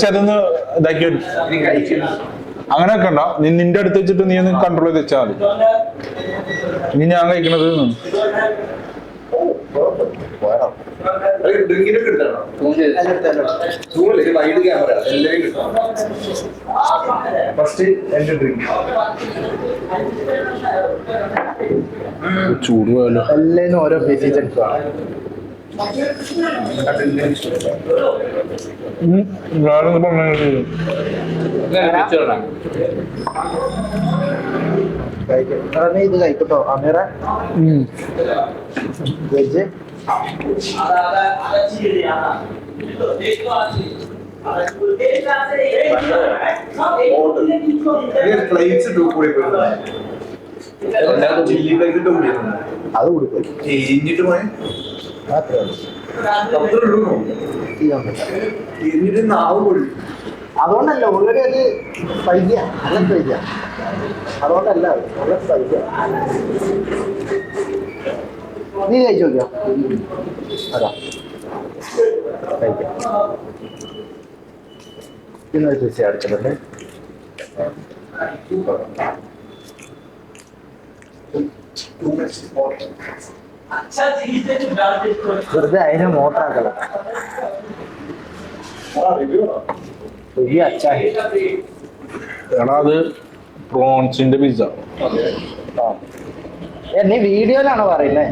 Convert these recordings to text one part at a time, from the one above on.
അതൊന്ന് ഇതാക്കി അങ്ങനെ വെക്കണ്ട. നീ നിന്റെ അടുത്ത് വെച്ചിട്ട് നീ ഒന്ന് കൺട്രോൾ ചെയ്ത് വെച്ചാൽ മതി. ഇനി ഞാൻ കഴിക്കണത് ചൂട് പോയല്ലോ. എല്ലാരും ഓരോ മെസ്സേജ് എടുക്കുക. ഇത് കഴിക്കട്ടോ അമീറ വെജ് അത് കൊടുക്കും. അതുകൊണ്ടല്ല ഓൾറെഡി അത് പൈസ നല്ല പൈസ. അതുകൊണ്ടല്ല നല്ല പൈസ. നീ കഴിച്ചു നോക്കിയോ? അതാ കഴിക്കാം. ഇന്നൊരു പൈസ അടിച്ചിട്ടുണ്ട്. വെറുതെ അതിനെ മോട്ടറാക്കണം. എടാ അത് പ്രോൺസിന്റെ പിസ്സ. നീ വീഡിയോയിലാണോ പറയുന്നത്?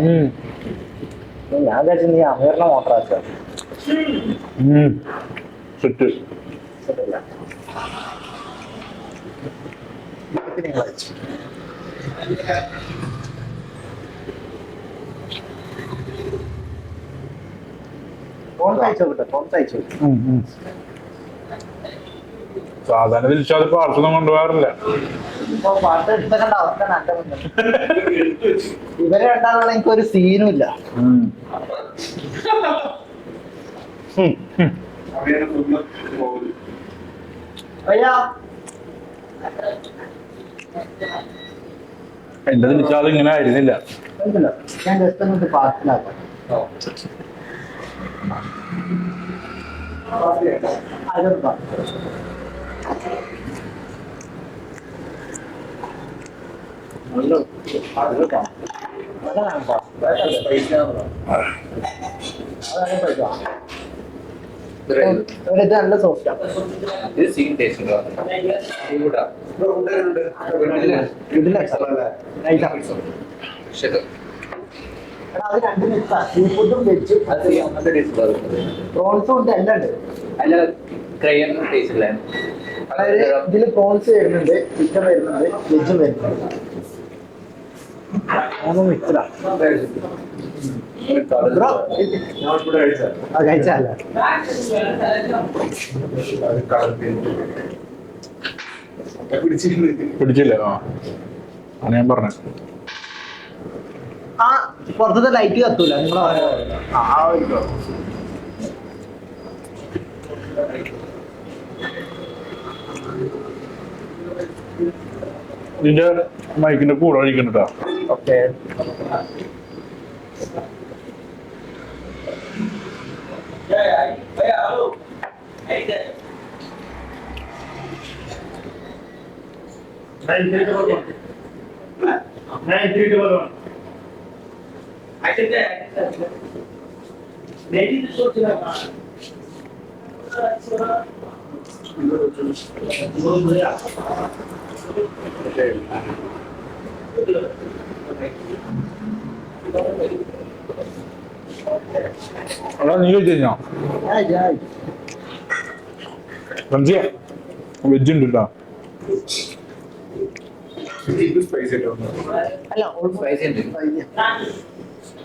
ഞാൻ വിചാരിച്ചു നീ അമീറിനെ മോട്ടറാക്ക. സെറ്റ് സാധാരണ തിരിച്ചാൽ പാർസൊന്നും കൊണ്ടുപോകാറില്ല. ഇവരെ രണ്ടാളുള്ള എനിക്കൊരു സീനും ഇല്ല. എന്റെ തിരിച്ചാൽ ഇങ്ങനെ ആയിരുന്നില്ല. ഞാൻ ജസ്റ്റ് ഒന്ന് പാർസലാക്കാം. ഇത് നല്ല സോഫ്റ്റാണ്. അത് രണ്ട് മിക്സാ. സീ ഫുഡും വെജും പ്രോൺസും ഉണ്ട്. എല്ലാം ഉണ്ട്. അതായത് ഇതില് പ്രോൺസ് വരുന്നുണ്ട്, ചിക്കൻ വരുന്നുണ്ട്, വെജും വരുന്നുണ്ട്. മൂന്നും മിക്സഡാ. കഴിച്ചല്ല പിടിച്ചില്ല. ആ ഞാൻ പറഞ്ഞ ആ പുറത്തത്തെ ലൈറ്റ് കത്തൂല. നിങ്ങൾ ഇതിന്റെ മൈക്കിന്റെ കൂടെ ഒഴിക്കണ്ടാ. ഓക്കെ അതാ നീ കഴിച്ചു കഴിഞ്ഞോ? റംസിയ വെജ് ഉണ്ട് കേട്ടോ.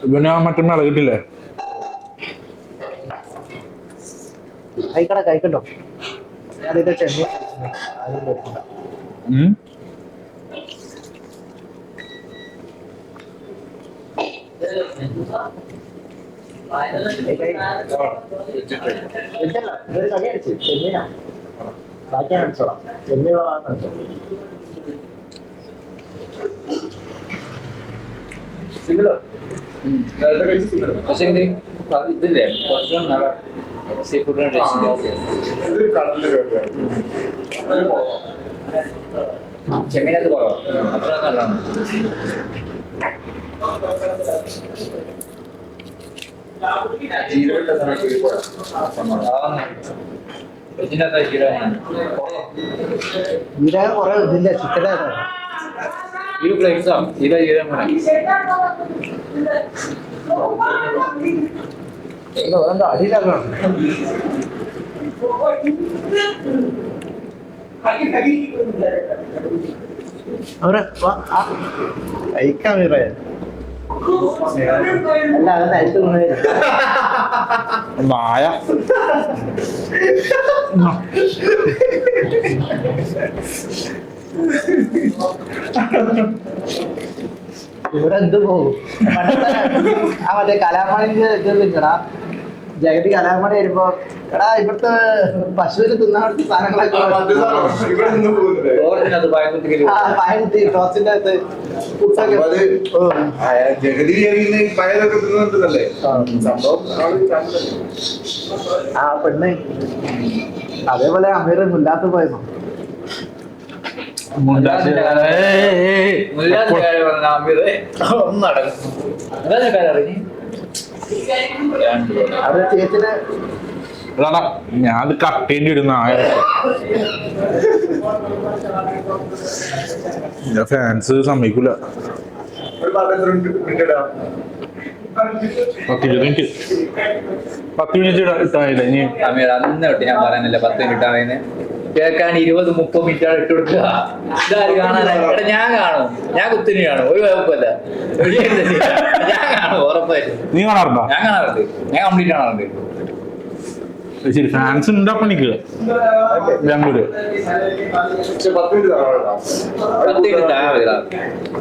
ഇവന് മറ്റേ മേള കിട്ടില്ലേ? കഴിക്കട കഴിക്കട്ടോ. ഞാനിത് ചെമ്മീൻ ചെമ്മീനാ. ബാക്കി ഞാൻ അടിച്ചോളാം. ചെമ്മീൻ പക്ഷേ ഇതില്ലേ കുറച്ചും സീ ഫുഡിന് ടേസ്റ്റ് ചെമ്മീനകത്ത് കുറവാ അത്ര നല്ലതാണ്. ഇതിനകത്ത് ജീരകം ജീരകം കുറെ ഇതിന്റെ ചിക്കൻ്റെ ഒരു പ്ലേറ്റ്സാ ഇതാ ജീരകം കൂടെ. എന്താ അടിയിലാക്കണം. അവരെ കഴിക്കാൻ വീറേ അല്ല അതൊന്നും അയച്ചു നായ ഇവിടെ എന്ത് പോകും. ആ മറ്റേ കലാമണിന്റെ ഇത് നിൽക്കടാ ജഗതി കലാമണി വരുമ്പോ എടാ ഇവിടുത്തെ പശുവിന് തിന്നാൻ സാധനങ്ങളൊക്കെ ഓറിനകത്ത് ഭയങ്കര പായത്തി ടോസിന്റെ അകത്ത് ഫുഡ്സൊക്കെ ജഗതി പയതൊക്കെ തിന്നിട്ടുണ്ടല്ലേ സംഭവം ആ പെണ്ണ് അതേപോലെ അമീർ മുല്ലാത്ത പോയിരുന്നു. മുല്ലാത്തിന്റെ കാര്യം പറഞ്ഞ അമീർ ഒന്നും നടക്കും. മുല്ലാത്തിന്റെ കാര്യം അറിഞ്ഞു അവിടെ ചേച്ചിന് അതാടാ ഞാൻ അത് കട്ടേണ്ടി വരുന്ന ഫാൻസ് സമ്മതിക്കൂല. ഒരു ഭാഗത്ത് ഇടാം 10-20 മിനിറ്റ് 10 മിനിറ്റ് ഇട്ടായില്ല ഇനി. അമീർ അന്ന് തൊട്ട് ഞാൻ പറയുന്നില്ല 10 മിനിറ്റ് ആവുന്നേ കേൾക്കാൻ 20-30 മിനിറ്റ് ആണ് ഇട്ട് കൊടുക്കുക. ഇതാര് കാണാനായി? എടാ ഞാൻ കാണും, ഞാൻ കുത്തിന് കാണും, ഒരു കുഴപ്പമില്ല. ഞാൻ കാണും ഉറപ്പായിട്ടും. നീ കാണാറുണ്ടോ? ഞാൻ കാണാറുണ്ട്, ഞാൻ കംപ്ലീറ്റ് കാണാറുണ്ട്. ശരി ഫാൻസ് ഉണ്ടാ പണിക്ക് ബാംഗ്ലൂര് 10 മിനിറ്റ് 10 മിനിറ്റ് ആവില്ല.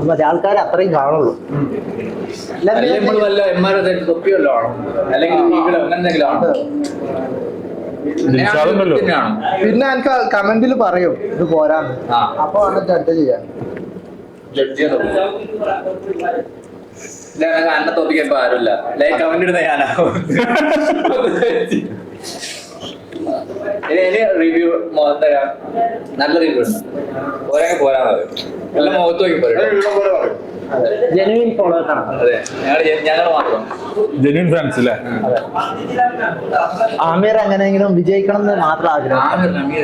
മറ്റേ ആൾക്കാർ അത്രയും കാണുള്ളൂ. അല്ലെങ്കിൽ നമ്മൾ വല്ല എമ്മാരെ തൊപ്പിയല്ലോ ആണോ അല്ലെങ്കിൽ അങ്ങനെ എന്തെങ്കിലും ആണോ? ദിൽഷാദുണ്ടല്ലോ. പിന്നെ എനിക്ക് കമന്റിൽ പറയും ഇത് പോരാന്ന്. ആ. അപ്പൊ ആണ് ജഡ്ജ് ചെയ്യാൻ. അന്നെ തോപ്പിക്കാൻ ആരുമില്ല. ലൈക്ക് കമന്റ് ഇടുന്ന ഞാനാവും. റിവ്യൂ നല്ല റിവ്യൂ ഉണ്ട്. ഓരോ പോരാ എല്ലാം മുഖത്ത് നോക്കി പറയും. ജെനുവിൻ ഫോളോവേഴ്സ് ആണ്. അതെ ഞങ്ങൾ മാത്രം ജെന്യൂൻ ഫാൻസ് അല്ലേ? ആമീർ എങ്ങനെയെങ്കിലും വിജയിക്കണം എന്ന് മാത്രം ആഗ്രഹം.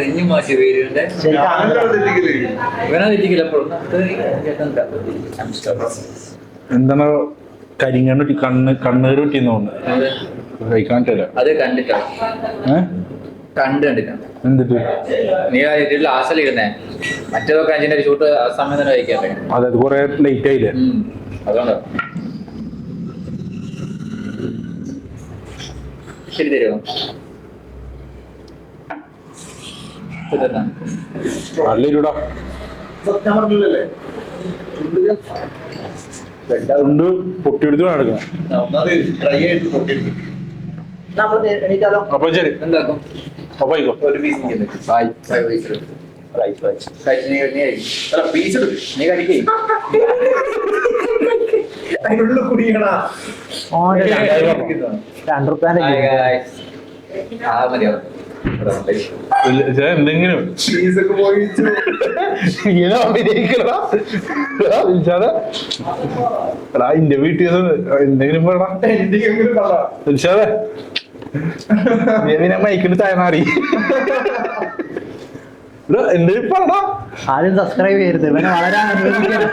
ഇനിയും മാറ്റി പേരുണ്ട്. ശരിക്കും ആമീർ ഇവനെ തെറ്റിക്കില്ല എപ്പോഴും. എന്താണ് കരിങ്ങണ്ണി കണ്ണീർ കിട്ടിയെന്ന് തോന്നുന്നു. കഴിക്കാൻ പറ്റില്ല. അത് കണ്ടിട്ടാ കണ്ടിട്ടാ എന്തിട്ട് നീ ലാസ്റ്റിൽ ഇരുന്നേ. മറ്റേതൊക്കെ അഞ്ചിന്റെ ഷൂട്ട് ആ സമയം തന്നെ കഴിക്കാതെ. അതായത് കൊറേ ലേറ്റ് ആയില്ലേ? അതുകൊണ്ട് ശരി തരുമോ? നല്ലൊരുടാ സത്യം പറഞ്ഞില്ലല്ലേ ഉണ്ട് പൊട്ടിയെടുത്ത് നടക്കണം. ഒന്നാമത് ട്രൈ ആയിട്ട് പൊട്ടിയിട്ട് നമ്മൾ എണീറ്റാലോ? അപ്പൊ ശരി എന്താക്കും അപ്പൊ ആയിക്കോ. ഒരു പീസ് പീസ് എടുക്കും നീ കഴിക്കേ അതിനുള്ള കുടിയണ ഓന്റെ ₹2 മതിയാവും. എന്തെങ്കിലും പീസൊക്കെ പോയിച്ചു ഇങ്ങനെ അഭിനയിക്കണടാ. എടാ ഇന്റെ വീട്ടിൽ എന്തെങ്കിലും പറടാ. എന്തെങ്കിലും പറ ദിൽഷാദേ, നീ പിന്നെ മൈക്കിന് തയ്യാറി എന്തെങ്കിലും പറടാ. ആരും സബ്സ്ക്രൈബ് ചെയ്യരുത്. ഇവനെ വളരാൻ അനുവദിക്കണം.